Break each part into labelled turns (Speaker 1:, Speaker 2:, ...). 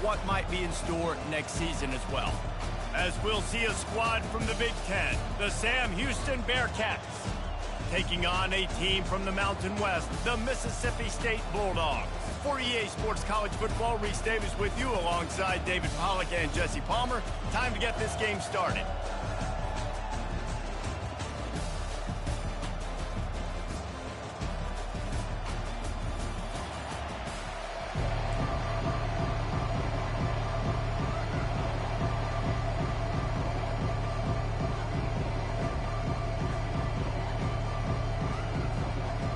Speaker 1: what might be in store next season as well. As we'll see a squad from the Big Ten, the Sam Houston Bearcats, taking on a team from the Mountain West, the Mississippi State Bulldogs. For EA Sports College Football, Reese Davis with you alongside David Pollack and Jesse Palmer. Time to get this game started.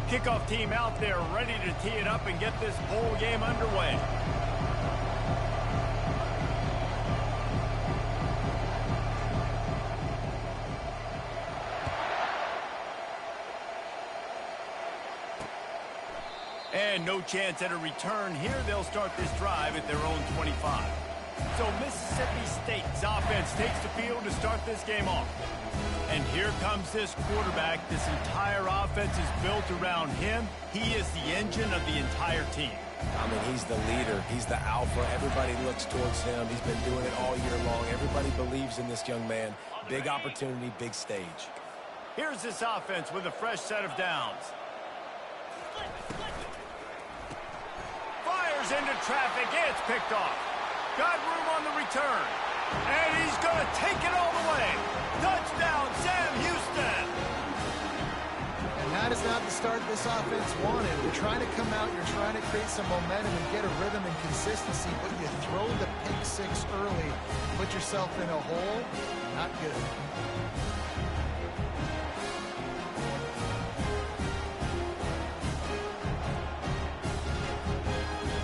Speaker 1: Kickoff team out there ready to tee it up and get this bowl game underway. And no chance at a return here. They'll start this drive at their own 25. So Mississippi State's offense takes the field to start this game off. And here comes this quarterback. This entire offense is built around him. He is the engine of the entire team.
Speaker 2: I mean, he's the leader. He's the alpha. Everybody looks towards him. He's been doing it all year long. Everybody believes in this young man. Big opportunity, big stage.
Speaker 1: Here's this offense with a fresh set of downs. Fires into traffic. It's picked off. Got room on the return. And he's going to take it all the way. Touchdown, Sam Houston.
Speaker 3: And that is not the start this offense wanted. You're trying to come out, you're trying to create some momentum and get a rhythm and consistency, but you throw the pick six early, put yourself in a hole. Not good.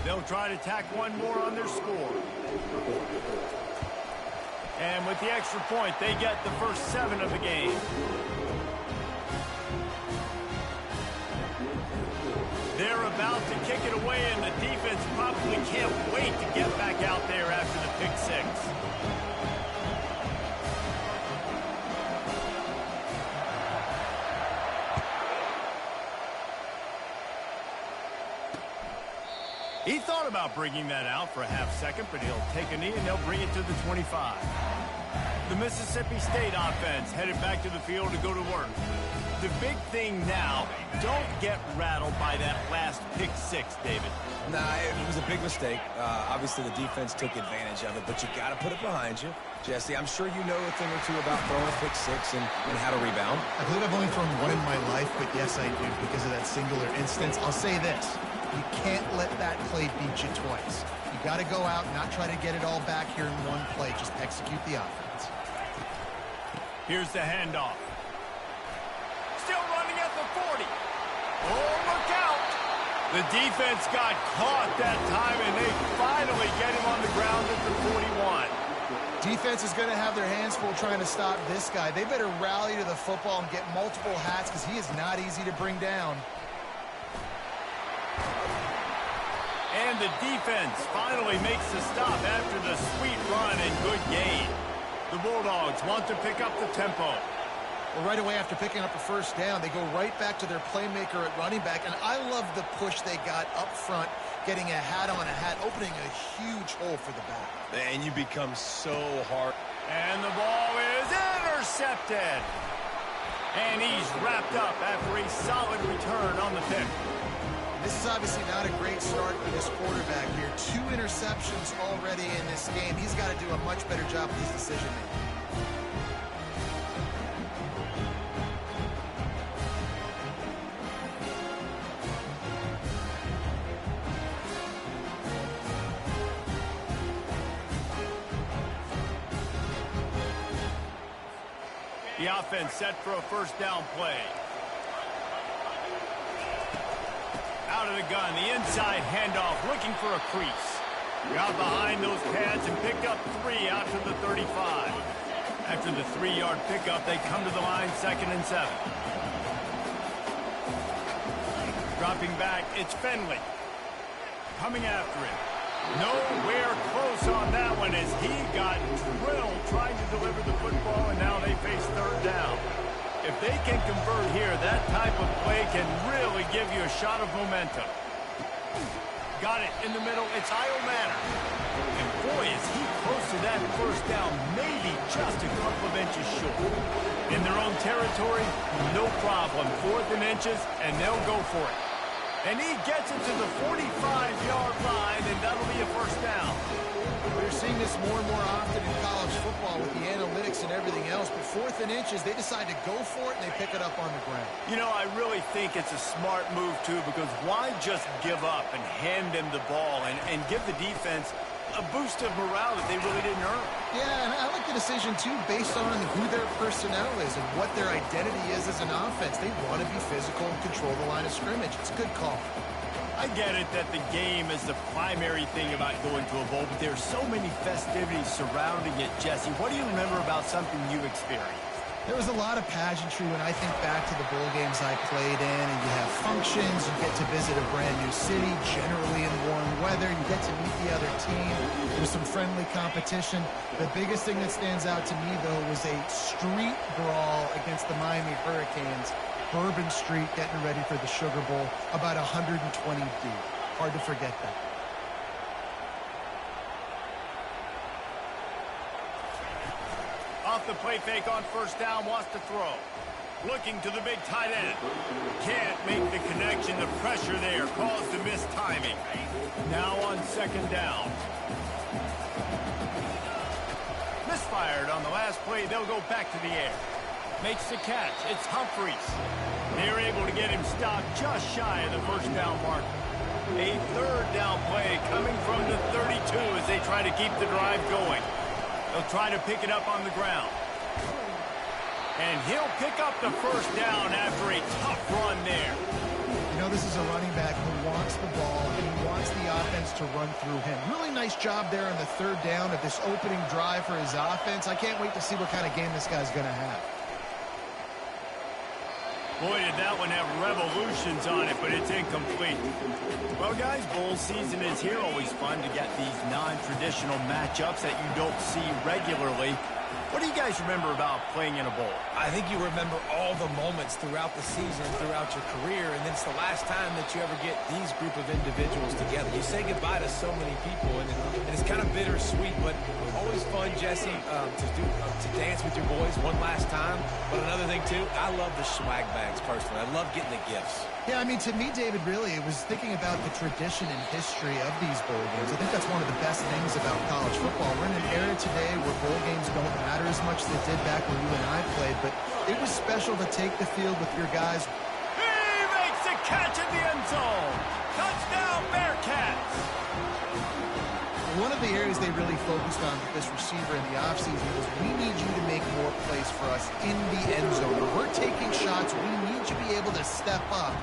Speaker 1: They'll try to tack one more on their score. And with the extra point, they get the first 7 of the game. They're about to kick it away, and the defense probably can't wait to get back out there after the pick six. He thought about bringing that out for a half second, but he'll take a knee and they'll bring it to the 25. The Mississippi State offense headed back to the field to go to work. The big thing now, don't get rattled by that last pick six, David.
Speaker 2: Nah, it was a big mistake. Obviously, the defense took advantage of it, but you got to put it behind you. Jesse, I'm sure you know a thing or two about throwing a pick six and how to rebound.
Speaker 3: I believe I've only thrown one in my life, but yes, I do because of that singular instance. I'll say this. You can't let that play beat you twice. You got to go out and not try to get it all back here in one play. Just execute the offense.
Speaker 1: Here's the handoff. Still running at the 40. Oh, look out. The defense got caught that time, and they finally get him on the ground at the 41.
Speaker 3: Defense is going to have their hands full trying to stop this guy. They better rally to the football and get multiple hats because he is not easy to bring down.
Speaker 1: And the defense finally makes the stop after the sweet run and good gain. The Bulldogs want to pick up the tempo.
Speaker 3: Well, right away after picking up a first down, they go right back to their playmaker at running back. And I love the push they got up front, getting a hat on a hat, opening a huge hole for the back.
Speaker 2: And you become so hard.
Speaker 1: And the ball is intercepted. And he's wrapped up after a solid return on the pick.
Speaker 3: This is obviously not a great start for this quarterback here. 2 interceptions already in this game. He's got to do a much better job with his decision-making.
Speaker 1: The offense set for a first down play. Out of the gun, the inside handoff, looking for a crease. Got behind those pads and picked up 3 out to the 35. After the 3-yard pickup, they come to the line, 2nd and 7. Dropping back, it's Finley. Coming after him. Nowhere close on that one as he got drilled trying to deliver the football, and now they face 3rd down. If they can convert here, that type of play can really give you a shot of momentum. Got it in the middle. It's Io Manor. And that first down, maybe just a couple of inches short. In their own territory, no problem. 4th and inches, and they'll go for it. And he gets it to the 45-yard line, and that'll be a first down.
Speaker 3: We're seeing this more and more often in college football with the analytics and everything else. But 4th and inches, they decide to go for it, and they pick it up on the ground.
Speaker 1: You know, I really think it's a smart move, too, because why just give up and hand them the ball and give the defense a boost of morale that they really didn't earn?
Speaker 3: Yeah, and I like the decision, too, based on who their personnel is and what their identity is as an offense. They want to be physical and control the line of scrimmage. It's a good call.
Speaker 1: I get it that the game is the primary thing about going to a bowl, but there's so many festivities surrounding it, Jesse. What do you remember about something you experienced?
Speaker 3: There was a lot of pageantry when I think back to the bowl games I played in, and you have functions, you get to visit a brand new city, generally in warm weather, you get to meet the other team, there's some friendly competition. The biggest thing that stands out to me, though, was a street brawl against the Miami Hurricanes. Bourbon Street getting ready for the Sugar Bowl, about 120 deep. Hard to forget that.
Speaker 1: Off the play fake on first down, wants to throw. Looking to the big tight end. Can't make the connection. The pressure there caused the missed timing. Now on 2nd down. Misfired on the last play. They'll go back to the air. Makes the catch. It's Humphries. They're able to get him stopped just shy of the first down mark. A 3rd down play coming from the 32 as they try to keep the drive going. They'll try to pick it up on the ground. And he'll pick up the first down after a tough run there.
Speaker 3: You know, this is a running back who wants the ball, and he wants the offense to run through him. Really nice job there on the 3rd down of this opening drive for his offense. I can't wait to see what kind of game this guy's going to have.
Speaker 1: Boy, did that one have revolutions on it, but it's incomplete. Well, guys, bowl season is here. Always fun to get these non-traditional matchups that you don't see regularly. What do you guys remember about playing in a bowl?
Speaker 2: I think you remember all the moments throughout the season, throughout your career, and it's the last time that you ever get these group of individuals together. You say goodbye to so many people, and it's kind of bittersweet, but always fun, Jesse, to dance with your boys one last time. But another thing, too, I love the swag bags, personally. I love getting the gifts.
Speaker 3: Yeah, I mean, to me, David, really, it was thinking about the tradition and history of these bowl games. I think that's one of the best things about college football. We're in an era today where bowl games don't matter as much as they did back when you and I played, but it was special to take the field with your guys.
Speaker 1: He makes a catch in the end zone. Touchdown, Bearcats.
Speaker 3: One of the areas they really focused on with this receiver in the offseason was we need you to make more plays for us in the end zone. When we're taking shots, we need you to be able to step up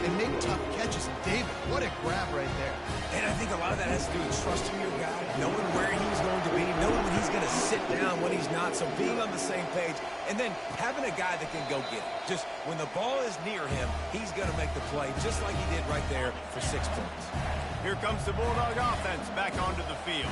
Speaker 3: and make tough catches. And David, what a grab right there.
Speaker 2: And I think a lot of that has to do with trusting your guy, knowing where he's going to be, knowing when he's going to sit down, when he's not, so being on the same page, and then having a guy that can go get it. Just when the ball is near him, he's going to make the play just like he did right there for 6 points.
Speaker 1: Here comes the Bulldog offense back onto the field.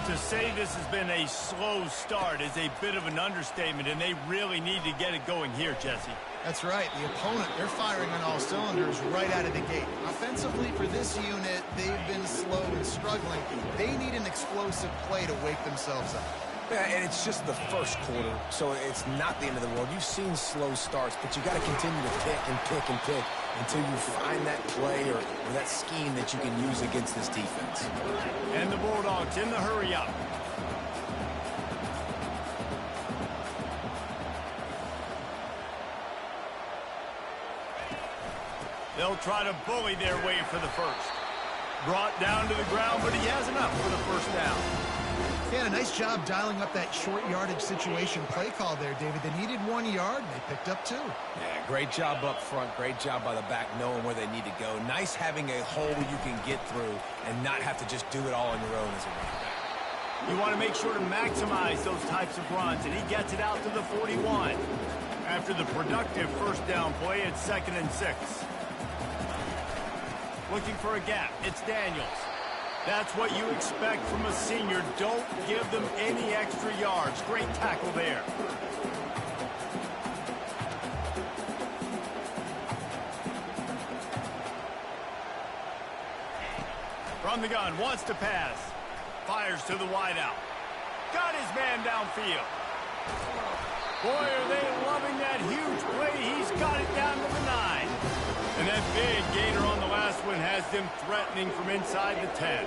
Speaker 1: To say this has been a slow start is a bit of an understatement, and they really need to get it going here, Jesse.
Speaker 3: That's right. The opponent, they're firing on all cylinders right out of the gate. Offensively, for this unit, they've been slow and struggling. They need an explosive play to wake themselves up.
Speaker 2: Yeah, and it's just the first quarter, so it's not the end of the world. You've seen slow starts, but you got to continue to pick and pick and pick until you find that play or that scheme that you can use against this defense.
Speaker 1: And the Bulldogs in the hurry up. They'll try to bully their way for the first. Brought down to the ground, but he has enough for the first down.
Speaker 3: Yeah, a nice job dialing up that short yardage situation play call there, David. They needed 1 yard, and they picked up 2.
Speaker 2: Yeah, great job up front. Great job by the back knowing where they need to go. Nice having a hole you can get through and not have to just do it all on your own as a running back.
Speaker 1: You want to make sure to maximize those types of runs, and he gets it out to the 41. After the productive first down play, it's 2nd and 6. Looking for a gap. It's Daniels. That's what you expect from a senior. Don't give them any extra yards. Great tackle there. From the gun, wants to pass. Fires to the wideout. got his man downfield. Boy, are they loving that huge play. He's got it down to the 9. And that big gainer on the last one has them threatening from inside the 10.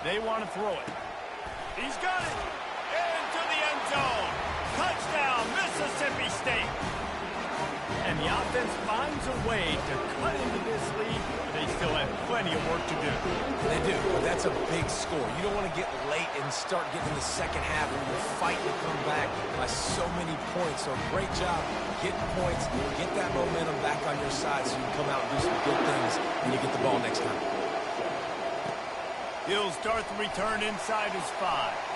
Speaker 1: They want to throw it. He's got it. Into the end zone. Touchdown, Mississippi State. And the offense finds a way to cut into this lead, but they still have plenty of work to do.
Speaker 2: They do, but that's a big score. You don't want to get late and start getting in the second half and you're fighting to come back by so many points. So great job getting points, get that momentum back on your side so you can come out and do some good things when you get the ball next time.
Speaker 1: He'll start the return inside his 5.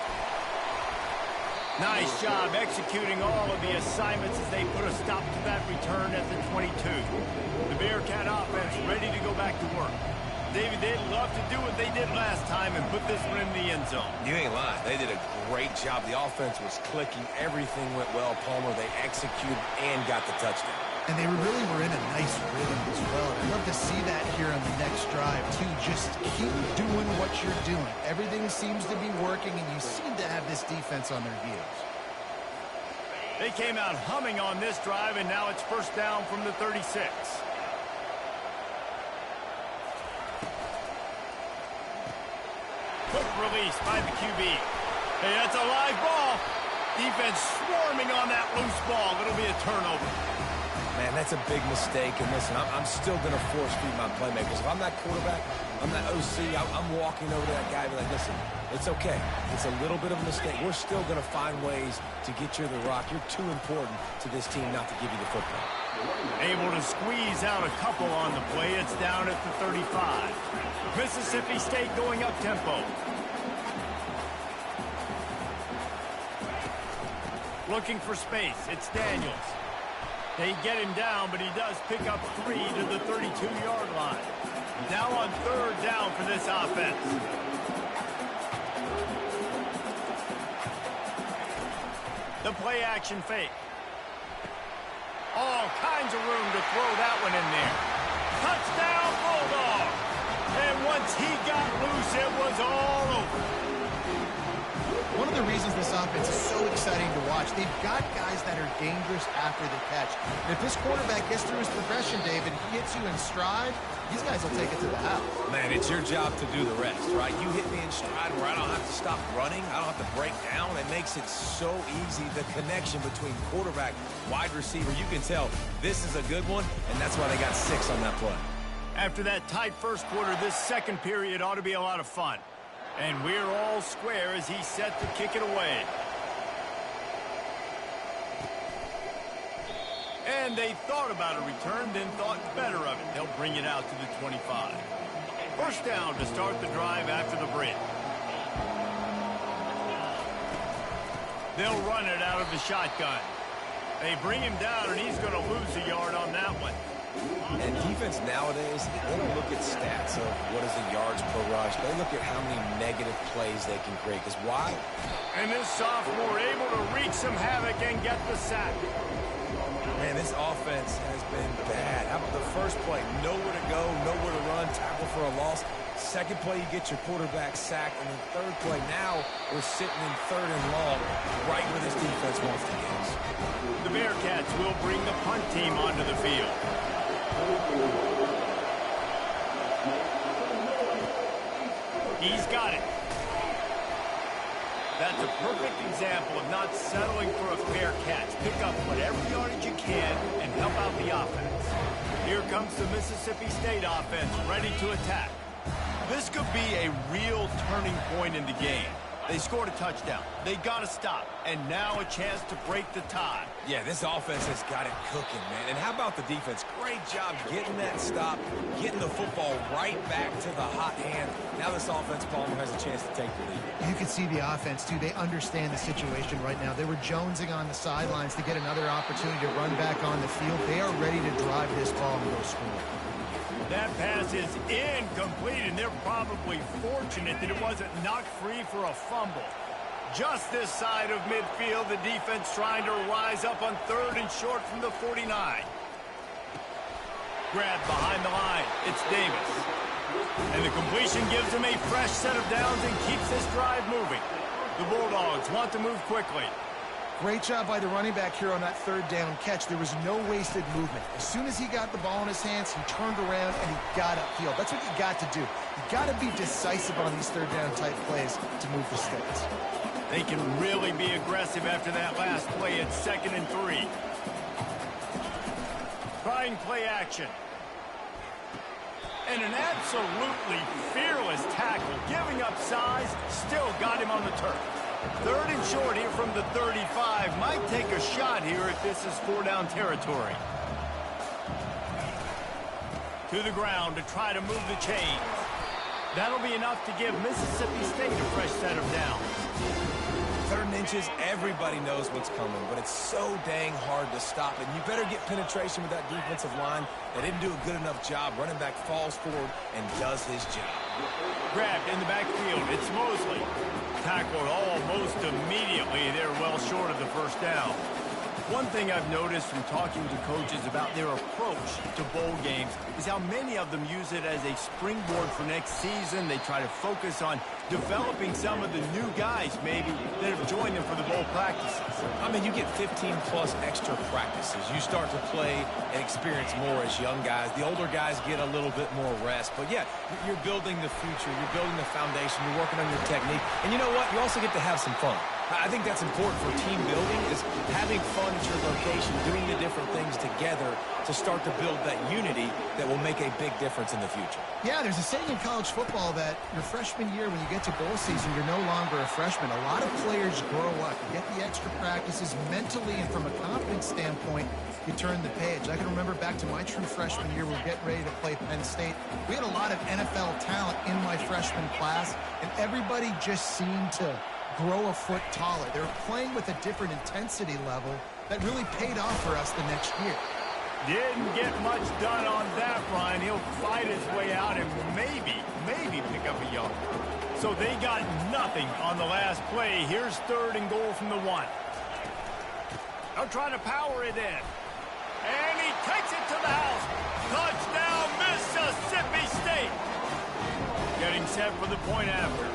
Speaker 1: Nice job executing all of the assignments as they put a stop to that return at the 22. The Bearcat offense ready to go back to work. David, they'd love to do what they did last time and put this one in the end zone.
Speaker 2: You ain't lying. They did a great job. The offense was clicking. Everything went well, Palmer. They executed and got the touchdown.
Speaker 3: And they really were in a nice rhythm as well. I'd love to see that here on the next drive, too. Just keep doing what you're doing. Everything seems to be working, and you seem to have this defense on their heels.
Speaker 1: They came out humming on this drive, and now it's first down from the 36. Quick release by the QB. Hey, that's a live ball. Defense swarming on that loose ball. It'll be a turnover.
Speaker 2: Man, that's a big mistake. And listen, I'm still going to force feed my playmakers. If I'm that quarterback, I'm that OC, I'm walking over to that guy and be like, listen, it's okay. It's a little bit of a mistake. We're still going to find ways to get you the rock. You're too important to this team not to give you the football.
Speaker 1: Able to squeeze out a couple on the play. It's down at the 35. Mississippi State going up tempo. Looking for space. It's Daniels. They get him down, but he does pick up 3 to the 32-yard line. Now on third down for this offense. The play action fake. All kinds of room to throw that one in there. Touchdown, Bulldog. And once he got loose, it was all over.
Speaker 3: One of the reasons this offense is so exciting to watch, they've got guys that are dangerous after the catch. And if this quarterback gets through his progression, David, he hits you in stride, these guys will take it to the house.
Speaker 2: Man, it's your job to do the rest, right? You hit me in stride where I don't have to stop running. I don't have to break down. It makes it so easy. The connection between quarterback, wide receiver, you can tell this is a good one, and that's why they got 6 on that play.
Speaker 1: After that tight first quarter, this second period ought to be a lot of fun. And we're all square as he's set to kick it away. And they thought about a return, then thought better of it. They'll bring it out to the 25. First down to start the drive after the break. They'll run it out of the shotgun. They bring him down, and he's going to lose a yard on that one.
Speaker 2: And defense nowadays, they don't look at stats of what is the yards per rush. They look at how many negative plays they can create. Because why?
Speaker 1: And this sophomore able to wreak some havoc and get the sack.
Speaker 2: Man, this offense has been bad. How about the first play? Nowhere to go, nowhere to run, tackle for a loss. Second play, you get your quarterback sacked. And then third play, now we're sitting in third and long, right where this defense wants to get us.
Speaker 1: The Bearcats will bring the punt team onto the field. He's got it. That's a perfect example of not settling for a fair catch. Pick up whatever yardage you can and help out the offense. Here comes the Mississippi State offense ready to attack. This could be a real turning point in the game. They scored a touchdown. They got to stop. And now a chance to break the tie.
Speaker 2: Yeah, this offense has got it cooking, man. And how about the defense? Great job getting that stop, getting the football right back to the hot hand. Now this offense, Palmer, has a chance to take the lead.
Speaker 3: You can see the offense, too. They understand the situation right now. They were jonesing on the sidelines to get another opportunity to run back on the field. They are ready to drive this ball and go score.
Speaker 1: That pass is incomplete, and they're probably fortunate that it wasn't knocked free for a fumble. Just this side of midfield, the defense trying to rise up on third and short from the 49. grab behind the line. It's Davis. And the completion gives him a fresh set of downs and keeps this drive moving. The Bulldogs want to move quickly.
Speaker 3: Great job by the running back here on that third down catch. There was no wasted movement. As soon as he got the ball in his hands, he turned around and he got upfield. That's what you got to do. You got to be decisive on these third down type plays to move the sticks.
Speaker 1: They can really be aggressive after that last play at 2nd and 3. Trying play action. And an absolutely fearless tackle, giving up size, still got him on the turf. 3rd and short here from the 35. Might take a shot here if this is 4-down territory. To the ground to try to move the chains. That'll be enough to give Mississippi State a fresh set of downs.
Speaker 2: 3rd and inches, everybody knows what's coming, but it's so dang hard to stop it. You better get penetration with that defensive line. They didn't do a good enough job. Running back falls forward and does his job.
Speaker 1: Grabbed in the backfield. It's Mosley. Tackled almost immediately. They're well short of the first down. One thing I've noticed from talking to coaches about their approach to bowl games is how many of them use it as a springboard for next season. They try to focus on developing some of the new guys, maybe, that have joined them for the bowl practices.
Speaker 2: I mean, you get 15-plus extra practices. You start to play and experience more as young guys. The older guys get a little bit more rest. But, yeah, you're building the future. You're building the foundation. You're working on your technique. And you know what? You also get to have some fun. I think that's important for team building, is having fun at your location, doing the different things together to start to build that unity that will make a big difference in the future.
Speaker 3: Yeah, there's a saying in college football that your freshman year, when you get to bowl season, you're no longer a freshman. A lot of players grow up. You get the extra practices mentally, and from a confidence standpoint, you turn the page. I can remember back to my true freshman year, we were getting ready to play Penn State. We had a lot of NFL talent in my freshman class, and everybody just seemed to grow a foot taller. They were playing with a different intensity level that really paid off for us the next year.
Speaker 1: Didn't get much done on that run. He'll fight his way out and maybe pick up a yard. So they got nothing on the last play. Here's 3rd and goal from the 1. They'll try to power it in. And he takes it to the house. Touchdown, Mississippi State. Getting set for the point after.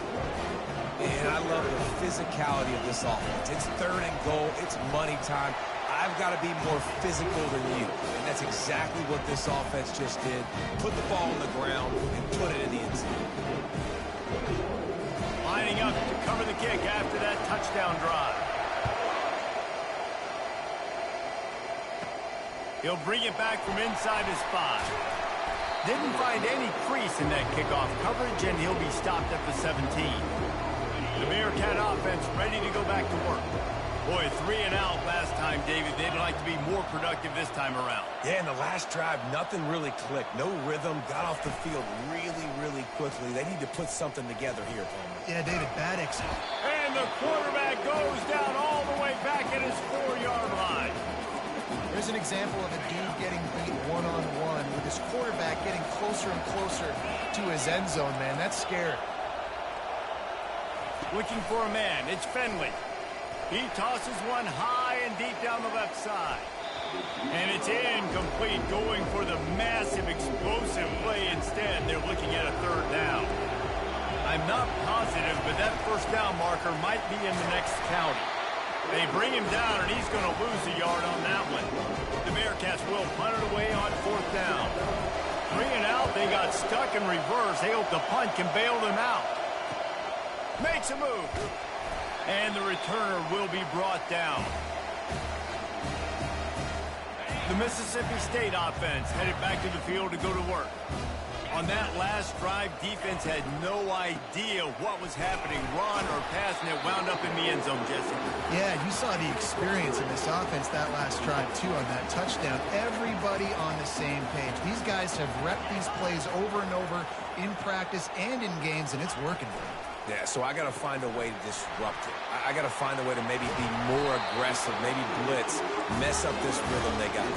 Speaker 2: And I love the physicality of this offense. It's 3rd and goal. It's money time. I've got to be more physical than you. And that's exactly what this offense just did. Put the ball on the ground and put it in the end zone.
Speaker 1: Lining up to cover the kick after that touchdown drive. He'll bring it back from inside his spot. Didn't find any crease in that kickoff coverage, and he'll be stopped at the 17. The Bearcat offense ready to go back to work. Boy, 3 and out last time, David. They'd like to be more productive this time around.
Speaker 2: Yeah, in the last drive, nothing really clicked. No rhythm. Got off the field really quickly. They need to put something together here, Palmer.
Speaker 3: Yeah, David, bad exit.
Speaker 1: And the quarterback goes down all the way back at his 4-yard line.
Speaker 3: There's an example of a dude getting beat one-on-one with his quarterback getting closer and closer to his end zone, man. That's scary.
Speaker 1: Looking for a man. It's Finley. He tosses one high and deep down the left side. And it's incomplete, going for the massive, explosive play instead. They're looking at a 3rd down. I'm not positive, but that first down marker might be in the next county. They bring him down, and he's going to lose a yard on that one. The Bearcats will punt it away on 4th down. 3 and out, they got stuck in reverse. They hope the punt can bail them out. Makes a move. And the returner will be brought down. The Mississippi State offense headed back to the field to go to work. On that last drive, defense had no idea what was happening, run or pass, and it wound up in the end zone, Jesse.
Speaker 3: Yeah, you saw the experience in this offense that last drive, too, on that touchdown. Everybody on the same page. These guys have repped these plays over and over in practice and in games, and it's working for them.
Speaker 2: Yeah, so I got to find a way to disrupt it. I got to find a way to maybe be more aggressive, maybe blitz, mess up this rhythm they got.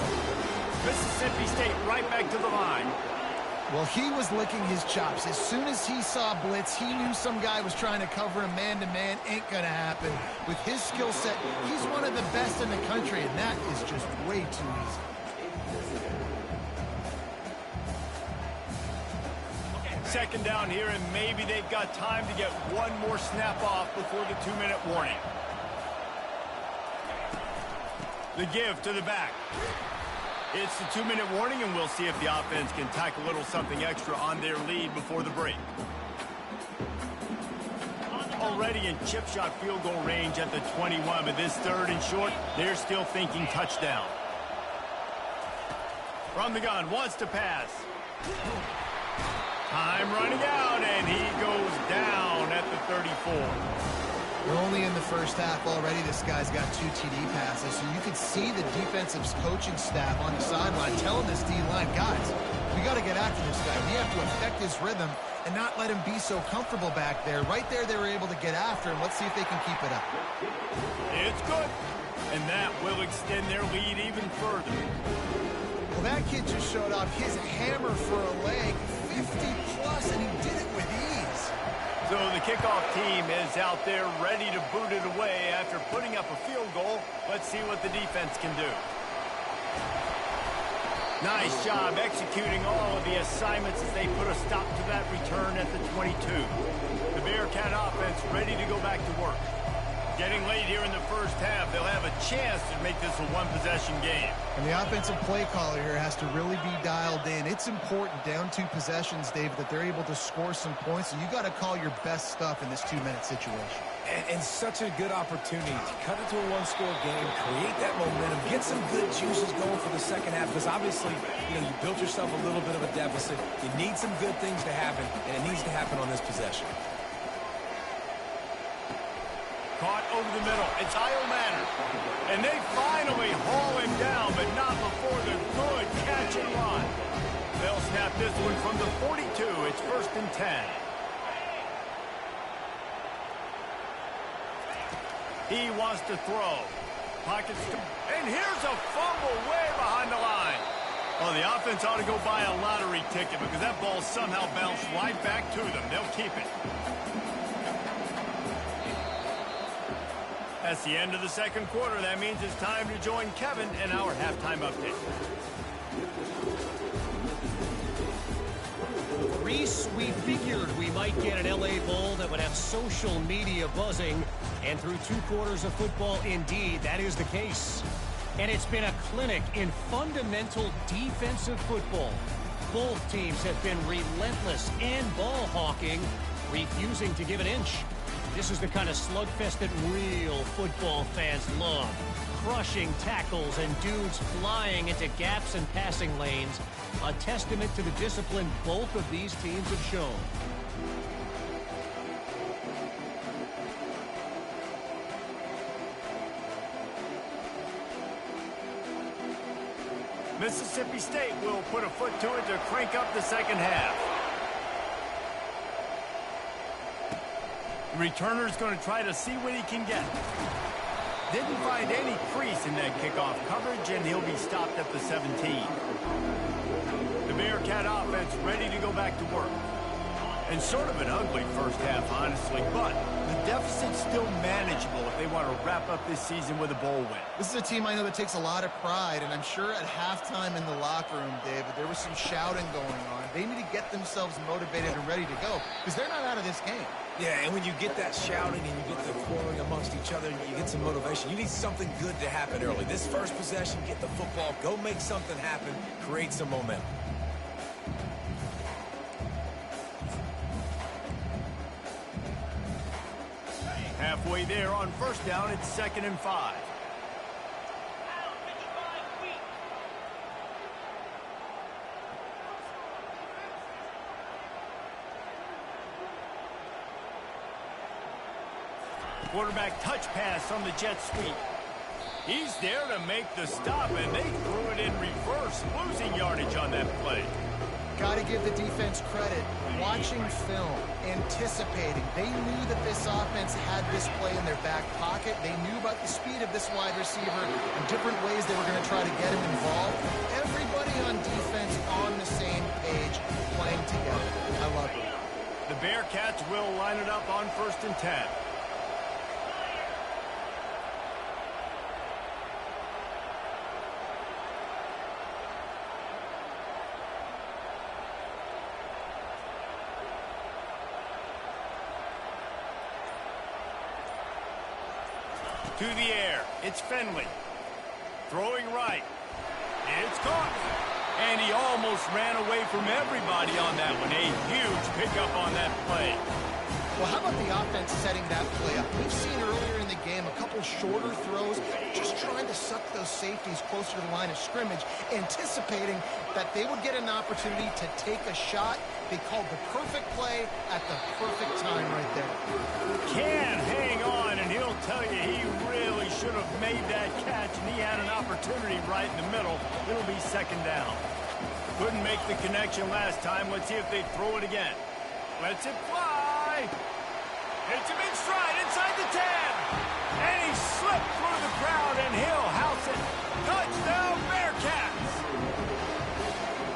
Speaker 1: Mississippi State right back to the line.
Speaker 3: Well, he was licking his chops. As soon as he saw blitz, he knew some guy was trying to cover him man-to-man. Ain't going to happen. With his skill set, he's one of the best in the country, and that is just way too easy.
Speaker 1: Second down here, and maybe they've got time to get one more snap off before the 2-minute warning. The give to the back. It's the 2-minute warning, and we'll see if the offense can tack a little something extra on their lead before the break. Already in chip shot field goal range at the 21, but this 3rd and short, they're still thinking touchdown. From the gun, wants to pass. Time running out, and he goes down at the 34.
Speaker 3: We're only in the first half already. This guy's got 2 TD passes, so you could see the defensive coaching staff on the sideline telling this D-line, guys, we got to get after this guy. We have to affect his rhythm and not let him be so comfortable back there. Right there, they were able to get after him. Let's see if they can keep it up.
Speaker 1: It's good, and that will extend their lead even further.
Speaker 3: Well, that kid just showed off his hammer for a leg, 50-plus, and he did it with ease.
Speaker 1: So the kickoff team is out there ready to boot it away after putting up a field goal. Let's see what the defense can do. Nice job executing all of the assignments as they put a stop to that return at the 22. The Bearcat offense ready to go back to work. Getting late here in the first half, they'll have a chance to make this a one-possession game.
Speaker 3: And the offensive play caller here has to really be dialed in. It's important down 2 possessions, David, that they're able to score some points. So you got to call your best stuff in this 2-minute situation.
Speaker 2: And such a good opportunity to cut into a one-score game, create that momentum, get some good juices going for the second half. Because obviously, you built yourself a little bit of a deficit. You need some good things to happen, and it needs to happen on this possession.
Speaker 1: Caught over the middle. It's Io Manor. And they finally haul him down, but not before the good catch and run. They'll snap this one from the 42. It's 1st and 10. He wants to throw. Pockets to... And here's a fumble way behind the line. Oh, the offense ought to go buy a lottery ticket because that ball somehow bounced right back to them. They'll keep it. That's the end of the second quarter. That means it's time to join Kevin in our halftime update.
Speaker 4: Reese, we figured we might get an LA Bowl that would have social media buzzing, and through 2 quarters of football, indeed, that is the case. And it's been a clinic in fundamental defensive football. Both teams have been relentless and ball hawking, refusing to give an inch. This is the kind of slugfest that real football fans love. Crushing tackles and dudes flying into gaps and passing lanes. A testament to the discipline both of these teams have shown.
Speaker 1: Mississippi State will put a foot to it to crank up the second half. The returner's going to try to see what he can get. Didn't find any crease in that kickoff coverage, and he'll be stopped at the 17. The Bearcat offense ready to go back to work. And sort of an ugly first half, honestly, but the deficit's still manageable if they want to wrap up this season with a bowl win.
Speaker 3: This is a team I know that takes a lot of pride, and I'm sure at halftime in the locker room, David, there was some shouting going on. They need to get themselves motivated and ready to go, because they're not out of this game.
Speaker 2: Yeah, and when you get that shouting and you get the quarreling amongst each other, you get some motivation. You need something good to happen early. This first possession, get the football, go make something happen, create some momentum.
Speaker 1: Halfway there on first down, it's 2nd and 5. Quarterback touch pass on the jet sweep. He's there to make the stop, and they threw it in reverse, losing yardage on that play.
Speaker 3: Got to give the defense credit. Watching film, anticipating. They knew that this offense had this play in their back pocket. They knew about the speed of this wide receiver and different ways they were going to try to get him involved. Everybody on defense on the same page, playing together. I love it.
Speaker 1: The Bearcats will line it up on 1st and 10. To the air. It's Finley. Throwing right. It's caught. And he almost ran away from everybody on that one. A huge pickup on that play.
Speaker 3: Well, how about the offense setting that play up? We've seen earlier in the game a couple shorter throws, just trying to suck those safeties closer to the line of scrimmage, anticipating that they would get an opportunity to take a shot. They called the perfect play at the perfect time right there.
Speaker 1: Can hang on, and he'll tell you he really should have made that catch, and he had an opportunity right in the middle. It'll be second down. Couldn't make the connection last time. Let's see if they throw it again. Lets it fly. Hits him in stride inside the 10. And he slipped through the crowd, and he'll house it. Touchdown, Bearcats.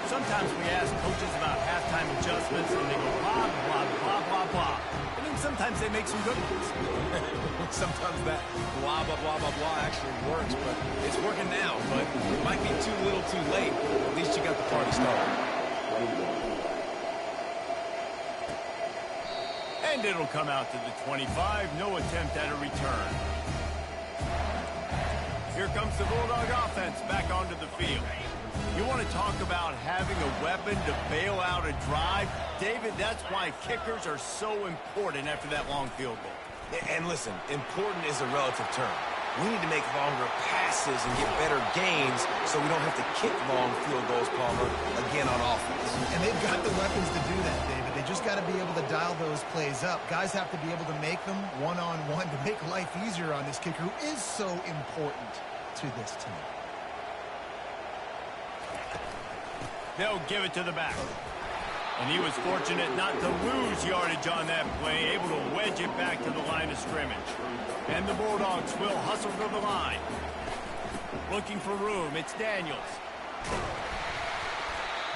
Speaker 1: Sometimes we ask coaches about halftime adjustments, and they go blah, blah, blah, blah, blah. And then sometimes they make some good ones.
Speaker 2: Sometimes that blah, blah, blah, blah, blah actually works, but it's working now. But it might be too little too late. At least you got the party started.
Speaker 1: And it'll come out to the 25. No attempt at a return. Here comes the Bulldog offense back onto the field. You want to talk about having a weapon to bail out a drive? David, that's why kickers are so important after that long field goal.
Speaker 2: And listen, important is a relative term. We need to make longer passes and get better gains so we don't have to kick long field goals, Palmer, again on offense.
Speaker 3: And they've got the weapons to do that, David. They just got to be able to dial those plays up. Guys have to be able to make them one-on-one to make life easier on this kicker who is so important to this team.
Speaker 1: They'll give it to the back. And he was fortunate not to lose yardage on that play, able to wedge it back to the line of scrimmage. And the Bulldogs will hustle to the line. Looking for room, it's Daniels.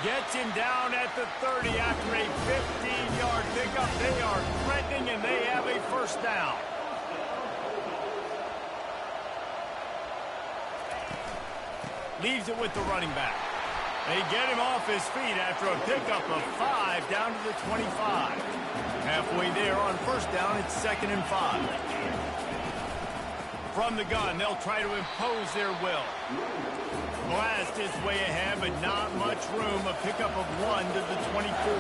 Speaker 1: Gets him down at the 30 after a 15-yard pickup. They are threatening, and they have a first down. Leaves it with the running back. They get him off his feet after a pickup of 5 down to the 25. Halfway there on first down, it's 2nd and 5. From the gun, they'll try to impose their will. Blast his way ahead, but not much room. A pickup of 1 to the 24.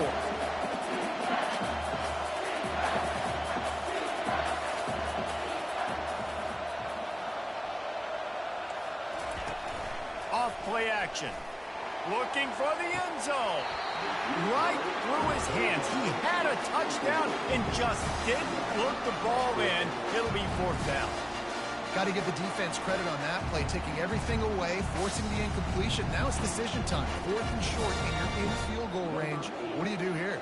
Speaker 1: Off play action. Looking for the end zone. Right through his hands. He had a touchdown and just didn't look the ball in. It'll be 4th down.
Speaker 3: Got to give the defense credit on that play, taking everything away, forcing the incompletion. Now it's decision time. 4th and short, and you're in field goal range. What do you do here?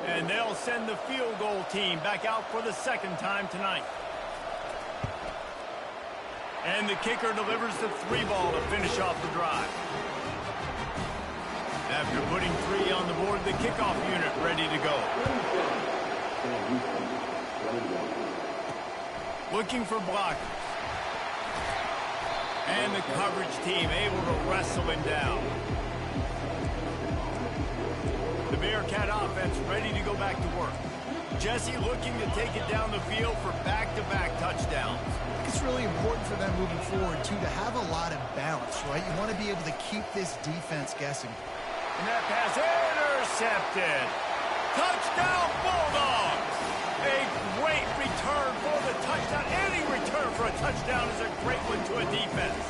Speaker 1: And they'll send the field goal team back out for the 2nd time tonight. And the kicker delivers the 3 ball to finish off the drive. After putting 3 on the board, the kickoff unit ready to go. Looking for blockers. And the coverage team able to wrestle him down. The Bearcat offense ready to go back to work. Jesse looking to take it down the field for back-to-back touchdowns.
Speaker 3: It's really important for them moving forward, too, to have a lot of balance, right? You want to be able to keep this defense guessing.
Speaker 1: And that pass intercepted. Touchdown, Bulldogs! A great return for the touchdown. Any return for a touchdown is a great one to a defense.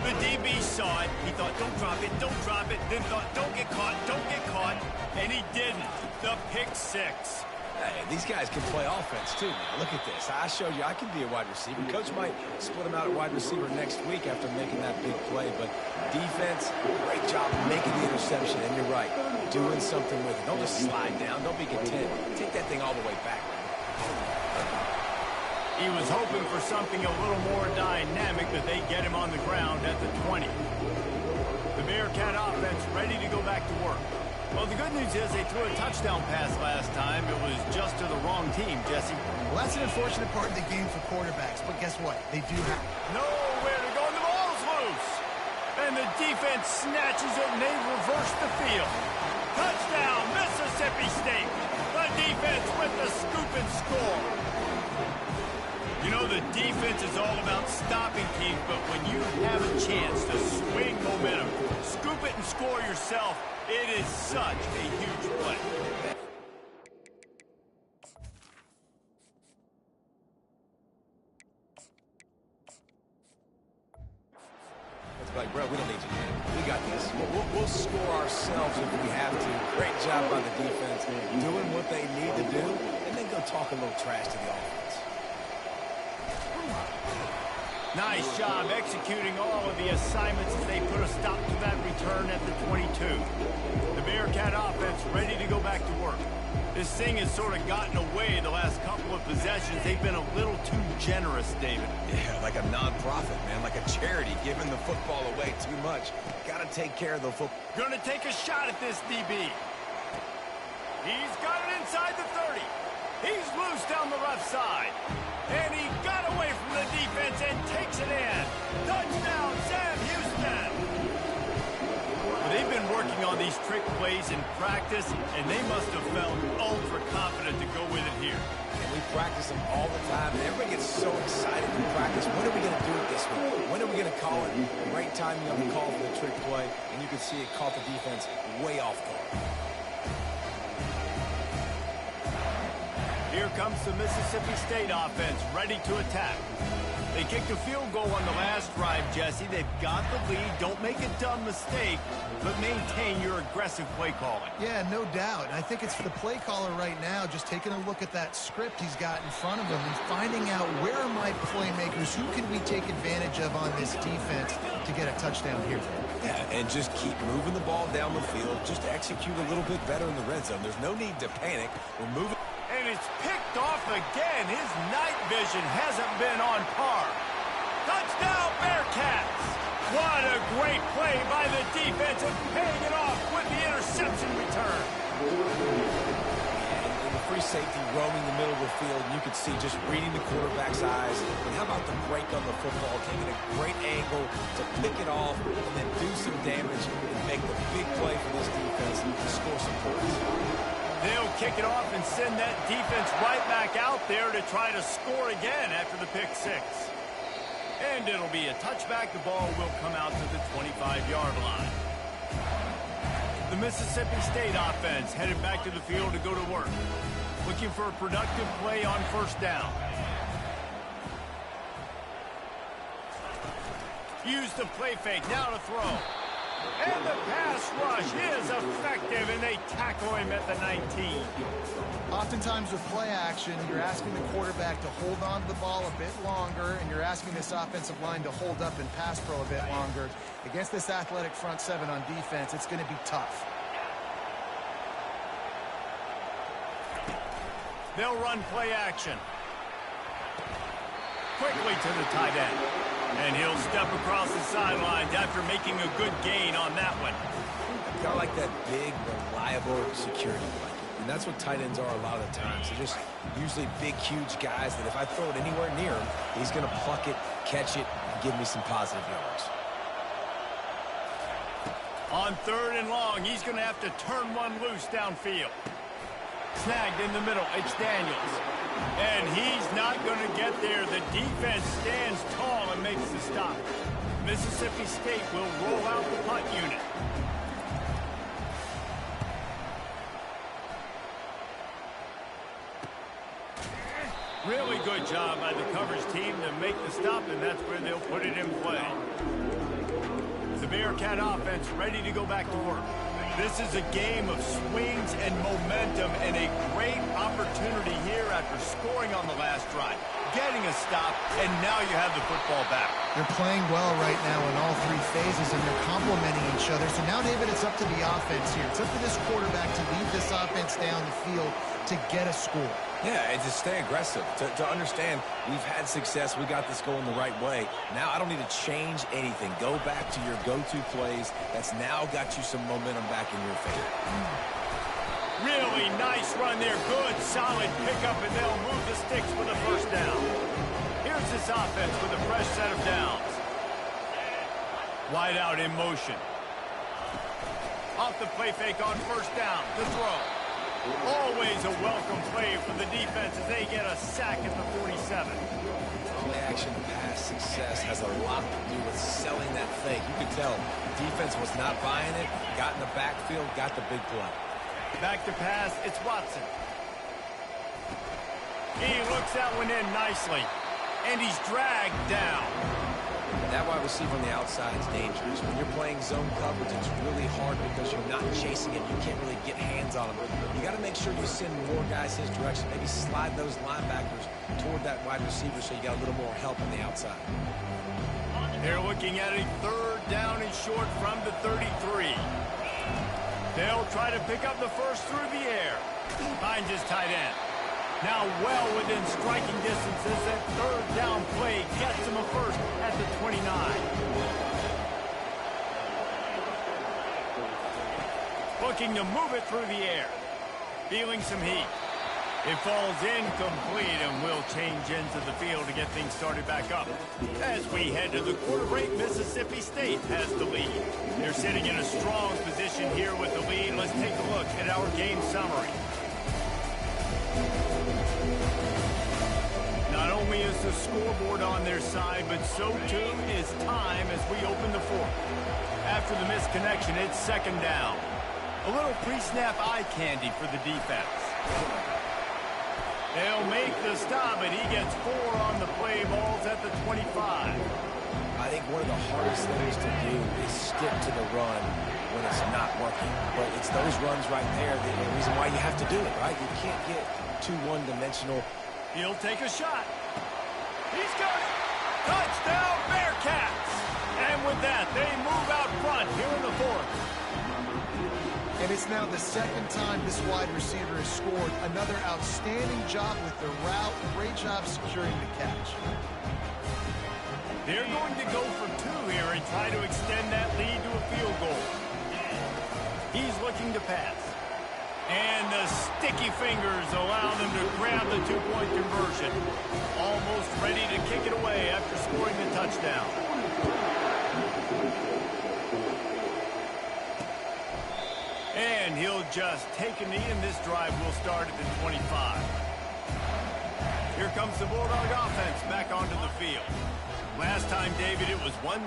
Speaker 1: The DB saw it. He thought, don't drop it, don't drop it. Then thought, don't get caught, don't get caught. And he didn't. The pick 6.
Speaker 2: Hey, these guys can play offense, too. Now, look at this. I showed you I can be a wide receiver. Coach might split him out at wide receiver next week after making that big play. But defense, great job making the interception. And you're right, doing something with it. Don't just slide down. Don't be content. Take that thing all the way back.
Speaker 1: He was hoping for something a little more dynamic, but they get him on the ground at the 20. The Bearcat offense ready to go back to work. Well, the good news is they threw a touchdown pass last time. It was just to the wrong team, Jesse.
Speaker 3: Well, that's an unfortunate part of the game for quarterbacks, but guess what? They do have
Speaker 1: nowhere to go, and the ball's loose. And the defense snatches it, and they reverse the field. Touchdown, Mississippi State. The defense with the scoop and score. You know, the defense is all about stopping teams, but when you have a chance to swing momentum, scoop it and score yourself, it is such a huge play.
Speaker 2: It's like, bro, we don't need you, man. We got this. We'll score ourselves if we have to. Great job by the defense, doing what they need to do, and then go talk a little trash to the offense.
Speaker 1: Nice job executing all of the assignments as they put a stop to that return at the 22. The Bearcat offense ready to go back to work. This thing has sort of gotten away the last couple of possessions. They've been a little too generous, David.
Speaker 2: Yeah, like a non-profit, man, like a charity, giving the football away too much. Got to take care of the football.
Speaker 1: Gonna take a shot at this DB. He's got it inside the 30. He's loose down the left side. And he got away from the defense and takes it in. Touchdown, Sam Houston. Well, they've been working on these trick plays in practice, and they must have felt ultra confident to go with it here.
Speaker 2: And we practice them all the time, and everybody gets so excited in practice. When are we going to do it this way? When are we going to call it? Right timing on the call for the trick play, and you can see it caught the defense way off guard.
Speaker 1: Here comes the Mississippi State offense, ready to attack. They kicked a field goal on the last drive, Jesse. They've got the lead. Don't make a dumb mistake, but maintain your aggressive play calling.
Speaker 3: Yeah, no doubt. I think it's for the play caller right now, just taking a look at that script he's got in front of him and finding out where are my playmakers, who can we take advantage of on this defense to get a touchdown here.
Speaker 2: Yeah, and just keep moving the ball down the field. Just execute a little bit better in the red zone. There's no need to panic. We're moving.
Speaker 1: And it's picked off again. His night vision hasn't been on par. Touchdown, Bearcats! What a great play by the defense and paying it off with the interception return.
Speaker 2: And the free safety roaming the middle of the field, you could see just reading the quarterback's eyes. And how about the break on the football, taking a great angle to pick it off and then do some damage and make the big play for this defense to score some points.
Speaker 1: They'll kick it off and send that defense right back out there to try to score again after the pick six. And it'll be a touchback. The ball will come out to the 25-yard line. The Mississippi State offense headed back to the field to go to work. Looking for a productive play on first down. Use the play fake. Now to throw. And the pass rush is effective, and they tackle him at the 19.
Speaker 3: Oftentimes with play action, you're asking the quarterback to hold on to the ball a bit longer, and you're asking this offensive line to hold up and pass pro a bit longer. Against this athletic front seven on defense, it's going to be tough.
Speaker 1: They'll run play action. Quickly to the tight end. And he'll step across the sidelines after making a good gain on that one.
Speaker 2: I like that big, reliable security blanket. And that's what tight ends are a lot of the times. They're just usually big, huge guys that if I throw it anywhere near him, he's going to pluck it, catch it, and give me some positive yards.
Speaker 1: On third and long, he's going to have to turn one loose downfield. Snagged in the middle, it's Daniels. And he's not going to get there. The defense stands tall and makes the stop. Mississippi State will roll out the punt unit. Really good job by the coverage team to make the stop, and that's where they'll put it in play. The Bearcat offense ready to go back to work. This is a game of swings and momentum and a great opportunity here after scoring on the last drive, getting a stop, and now you have the football back.
Speaker 3: They're playing well right now in all three phases, and they're complementing each other. So now, David, it's up to the offense here. It's up to this quarterback to lead this offense down the field to get a score.
Speaker 2: Yeah, and to stay aggressive, to understand we've had success, we got this going the right way. Now I don't need to change anything. Go back to your go-to plays. That's now got you some momentum back in your favor.
Speaker 1: Really nice run there. Good, solid pickup, and they'll move the sticks for the first down. Here's this offense with a fresh set of downs. Wide out in motion. Off the play fake on first down. The throw. Always a welcome play for the defense as they get a sack at the 47.
Speaker 2: Play-action pass success has a lot to do with selling that fake. You could tell defense was not buying it, got in the backfield, got the big play.
Speaker 1: Back to pass, it's Watson. He looks that one in nicely, and he's dragged down.
Speaker 2: That wide receiver on the outside is dangerous. When you're playing zone coverage, it's really hard because you're not chasing him. You can't really get hands on him. You got to make sure you send more guys his direction. Maybe slide those linebackers toward that wide receiver so you got a little more help on the outside.
Speaker 1: They're looking at a third down and short from the 33. They'll try to pick up the first through the air. Finds his tight end. Now well within striking distances, that third down play gets him a first at the 29. Looking to move it through the air. Feeling some heat. It falls incomplete and will change into the field to get things started back up. As we head to the quarter break, Mississippi State has the lead. They're sitting in a strong position here with the lead. Let's take a look at our game summary. Not only is the scoreboard on their side, but so too is time as we open the fourth. After the missed connection, it's second down. A little pre-snap eye candy for the defense. They'll make the stop, and he gets 4 on the play. Balls at the 25.
Speaker 2: I think one of the hardest things to do is stick to the run when it's not working. But it's those runs right there, the reason why you have to do it, right? You can't get too one-dimensional.
Speaker 1: He'll take a shot. He's got it. Touchdown, Bearcats. And with that, they move out front here in the fourth.
Speaker 3: And it's now the second time this wide receiver has scored. Another outstanding job with the route. Great job securing the catch.
Speaker 1: They're going to go for 2 here and try to extend that lead to a field goal. He's looking to pass. And the sticky fingers allow them to grab the 2-point conversion. Almost ready to kick it away after scoring the touchdown. And he'll just take a knee, and this drive will start at the 25. Here comes the Bulldog offense back onto the field. Last time, David, it was 1-2-3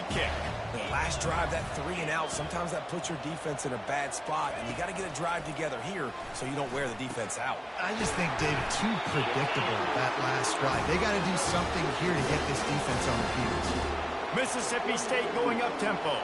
Speaker 1: kick.
Speaker 2: The last drive, that 3 and out, sometimes that puts your defense in a bad spot, and you got to get a drive together here so you don't wear the defense out.
Speaker 3: I just think, David, too predictable that last drive. They got to do something here to get this defense on their heels.
Speaker 1: Mississippi State going up tempo.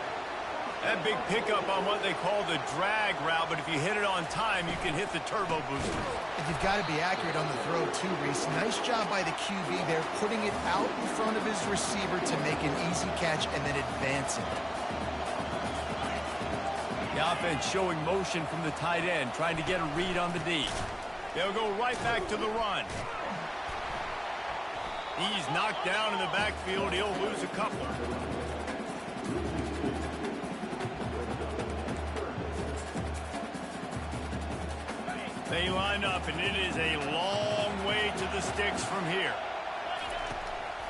Speaker 1: That big pickup on what they call the drag route, but if you hit it on time, you can hit the turbo booster.
Speaker 3: And you've got to be accurate on the throw, too, Reese. Nice job by the QB there, putting it out in front of his receiver to make an easy catch and then advancing.
Speaker 1: The offense showing motion from the tight end, trying to get a read on the D. They'll go right back to the run. He's knocked down in the backfield. He'll lose a couple. They line up, and it is a long way to the sticks from here.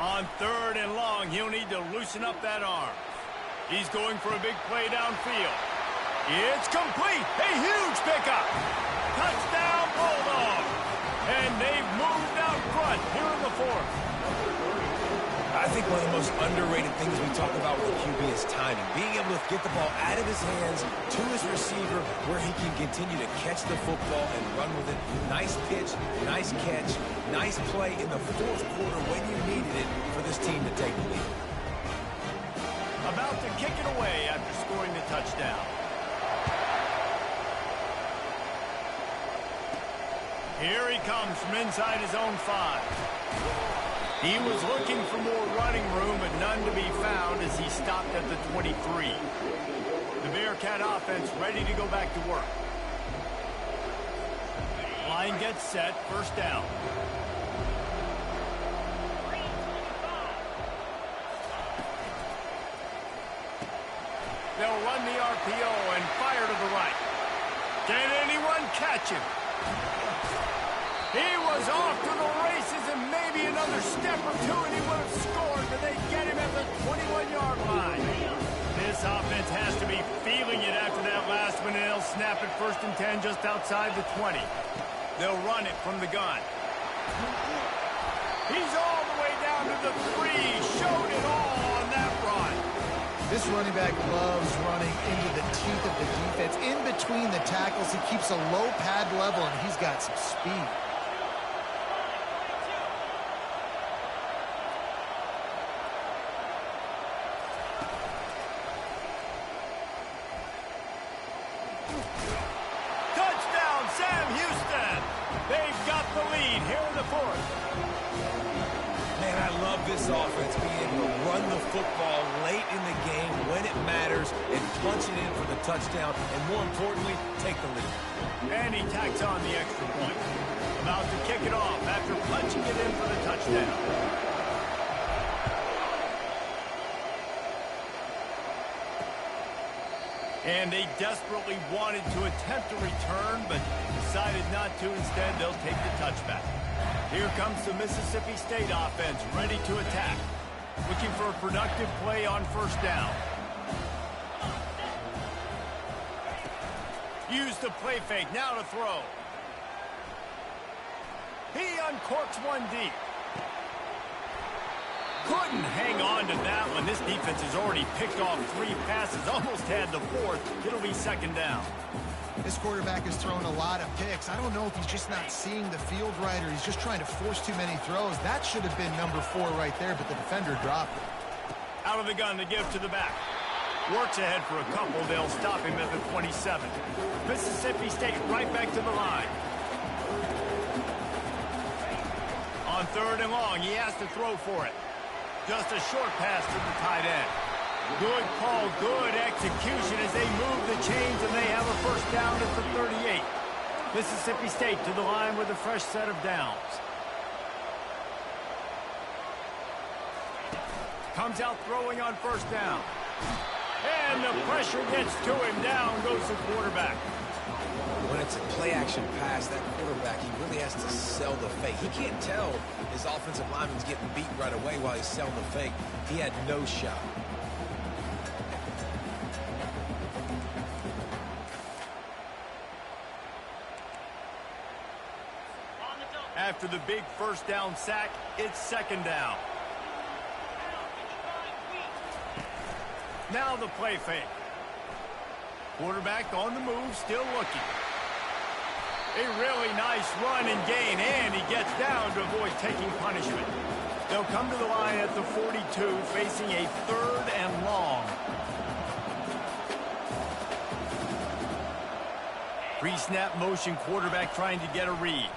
Speaker 1: On 3rd and long, he'll need to loosen up that arm. He's going for a big play downfield. It's complete. A huge pickup. Touchdown, Bulldog. And they've moved out front here in the fourth.
Speaker 2: I think one of the most underrated things we talk about with the QB is timing. Being able to get the ball out of his hands to his receiver where he can continue to catch the football and run with it. Nice pitch, nice catch, nice play in the fourth quarter when you needed it for this team to take the lead.
Speaker 1: About to kick it away after scoring the touchdown. Here he comes from inside his own 5. He was looking for more running room, but none to be found as he stopped at the 23. The Bearcat offense ready to go back to work. Line gets set, first down. They'll run the RPO and fire to the right. Can anyone catch him? He was off to the races, and maybe another step or two, and he would have scored, but they get him at the 21-yard line. This offense has to be feeling it after that last movement, and they'll snap it 1st and 10 just outside the 20. They'll run it from the gun. He's all the way down to the 3. Showed it all on that run.
Speaker 3: This running back loves running into the teeth of the defense. In between the tackles, he keeps a low pad level, and he's got some speed.
Speaker 1: Touchdown, Sam Houston. They've got the lead here in the 4th.
Speaker 2: Man, I love this offense being able to run the football late in the game when it matters and punch it in for the touchdown, and more importantly, take the lead.
Speaker 1: And he tacks on the extra point. About to kick it off after punching it in for the touchdown. And they desperately wanted to attempt a return, but decided not to. Instead, they'll take the touchback. Here comes the Mississippi State offense, ready to attack. Looking for a productive play on 1st down. Use the play fake, now to throw. He uncorks one deep. Couldn't hang on to that one. This defense has already picked off 3 passes, almost had the 4th. It'll be 2nd down.
Speaker 3: This quarterback has thrown a lot of picks. I don't know if he's just not seeing the field right or he's just trying to force too many throws. That should have been number 4 right there, but the defender dropped it.
Speaker 1: Out of the gun to give to the back. Works ahead for a couple. They'll stop him at the 27. Mississippi State right back to the line. On 3rd and long, he has to throw for it. Just a short pass to the tight end. Good call, good execution as they move the chains, and they have a 1st down at the 38. Mississippi State to the line with a fresh set of downs. Comes out throwing on 1st down. And the pressure gets to him. Down goes the quarterback.
Speaker 2: When it's a play-action pass, that quarterback, he really has to sell the fake. He can't tell his offensive lineman's getting beat right away while he's selling the fake. He had no shot.
Speaker 1: After the big 1st down sack, it's 2nd down. Now the play fake. Quarterback on the move, still looking. A really nice run and gain, and he gets down to avoid taking punishment. They'll come to the line at the 42, facing a 3rd and long. Pre-snap motion, quarterback trying to get a read.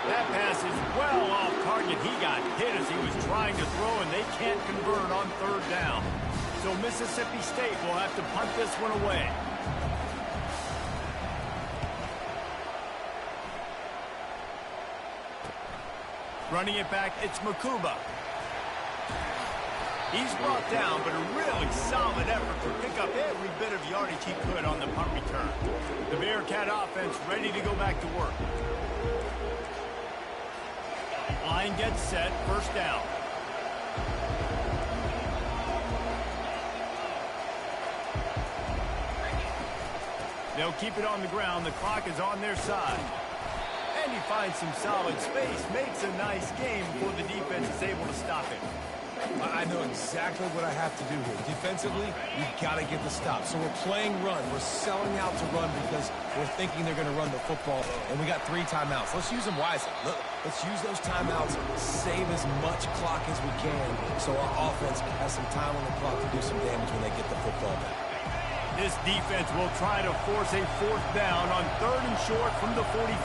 Speaker 1: That pass is well off target. He got hit as he was trying to throw, and they can't convert on 3rd down. So Mississippi State will have to punt this one away. Running it back, it's Makuba. He's brought down, but a really solid effort to pick up every bit of yardage he could on the punt return. The Bearcat offense ready to go back to work. Line gets set, 1st down. They'll keep it on the ground. The clock is on their side. And he finds some solid space, makes a nice game before the defense is able to stop him.
Speaker 2: I know exactly what I have to do here. Defensively, we've got to get the stop. So we're playing run. We're selling out to run because we're thinking they're going to run the football, and we got 3 timeouts. Let's use them wisely. Let's use those timeouts, save as much clock as we can so our offense has some time on the clock to do some damage when they get the football back.
Speaker 1: This defense will try to force a 4th down on 3rd and short from the 45.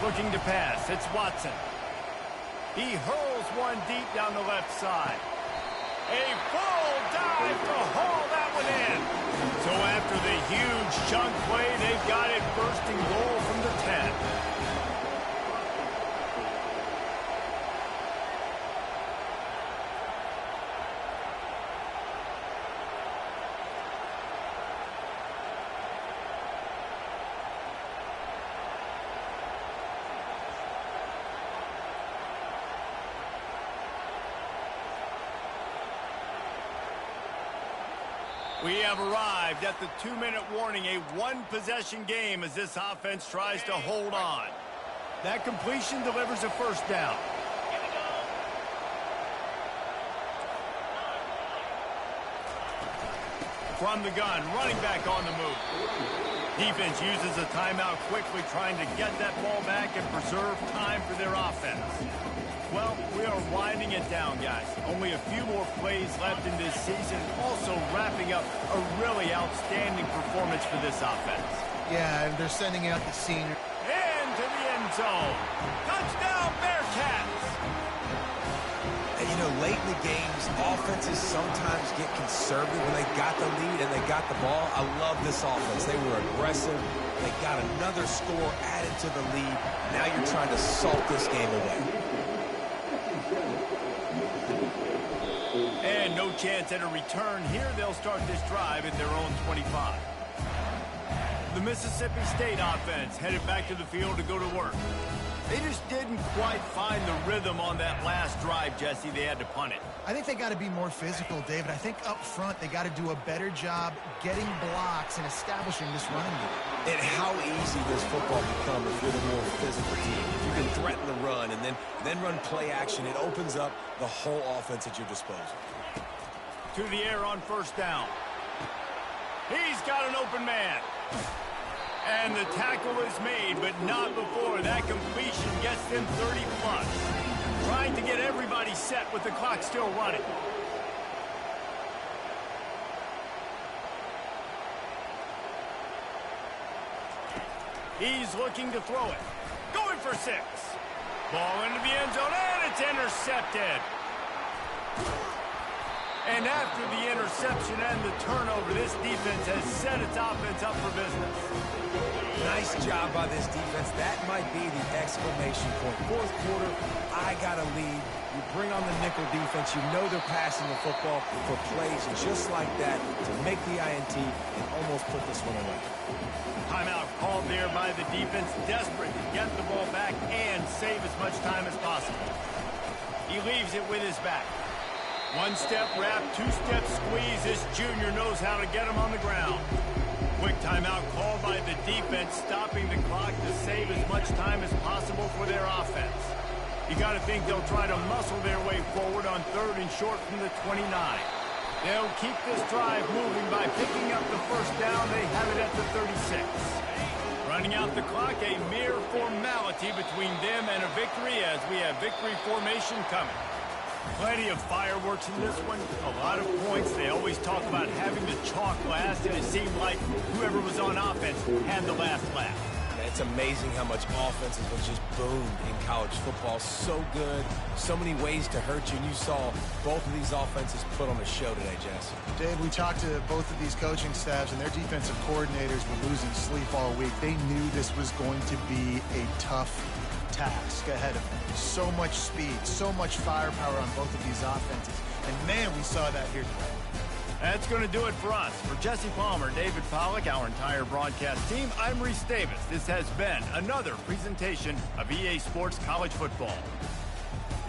Speaker 1: Looking to pass, it's Watson. He hurls one deep down the left side. A full dive to haul that one in. So after the huge chunk play, they've got it 1st and goal from the 10. We have arrived at the 2-minute warning, a one-possession game as this offense tries to hold on. That completion delivers a first down. From the gun, running back on the move. Defense uses a timeout quickly, trying to get that ball back and preserve time for their offense. Well, we are winding it down, guys. Only a few more plays left in this season. Also wrapping up a really outstanding performance for this offense.
Speaker 3: Yeah, and they're sending out the senior.
Speaker 1: Into the end zone. Touchdown, Bearcats!
Speaker 2: And, you know, late in the games, offenses sometimes get conservative when they got the lead and they got the ball. I love this offense. They were aggressive. They got another score added to the lead. Now you're trying to salt this game away.
Speaker 1: And no chance at a return here. They'll start this drive at their own 25. The Mississippi State offense headed back to the field to go to work. They just didn't quite find the rhythm on that last drive, Jesse. They had to punt it.
Speaker 3: I think they got to be more physical, David. I think up front they got to do a better job getting blocks and establishing this running game.
Speaker 2: And how easy does football become if you're the more physical team? If you can threaten the run and then run play action, it opens up the whole offense at your disposal.
Speaker 1: To the air on first down. He's got an open man. And the tackle is made, but not before that completion gets them 30-plus. Trying to get everybody set with the clock still running. He's looking to throw it. Going for 6. Ball into the end zone, and it's intercepted. And after the interception and the turnover, this defense has set its offense up for business.
Speaker 2: Nice job by this defense. That might be the exclamation point. Fourth quarter, I got a lead. You bring on the nickel defense. You know they're passing the football for plays just like that to make the INT and almost put this one away.
Speaker 1: Timeout called there by the defense, desperate to get the ball back and save as much time as possible. He leaves it with his back. One-step wrap, two-step squeeze. This junior knows how to get him on the ground. Quick timeout called by the defense, stopping the clock to save as much time as possible for their offense. You got to think they'll try to muscle their way forward on 3rd and short from the 29. They'll keep this drive moving by picking up the first down. They have it at the 36. Running out the clock, a mere formality between them and a victory as we have victory formation coming. Plenty of fireworks in this one. A lot of points. They always talk about having the chalk last, and it seemed like whoever was on offense had the last laugh.
Speaker 2: It's amazing how much offenses was just boomed in college football. So good. So many ways to hurt you. And you saw both of these offenses put on a show today, Jess.
Speaker 3: Dave, we talked to both of these coaching staffs, and their defensive coordinators were losing sleep all week. They knew this was going to be a tough task ahead of them. So much speed, so much firepower on both of these offenses. And, man, we saw that here today.
Speaker 1: That's going to do it for us. For Jesse Palmer, David Pollack, our entire broadcast team, I'm Reese Davis. This has been another presentation of EA Sports College Football.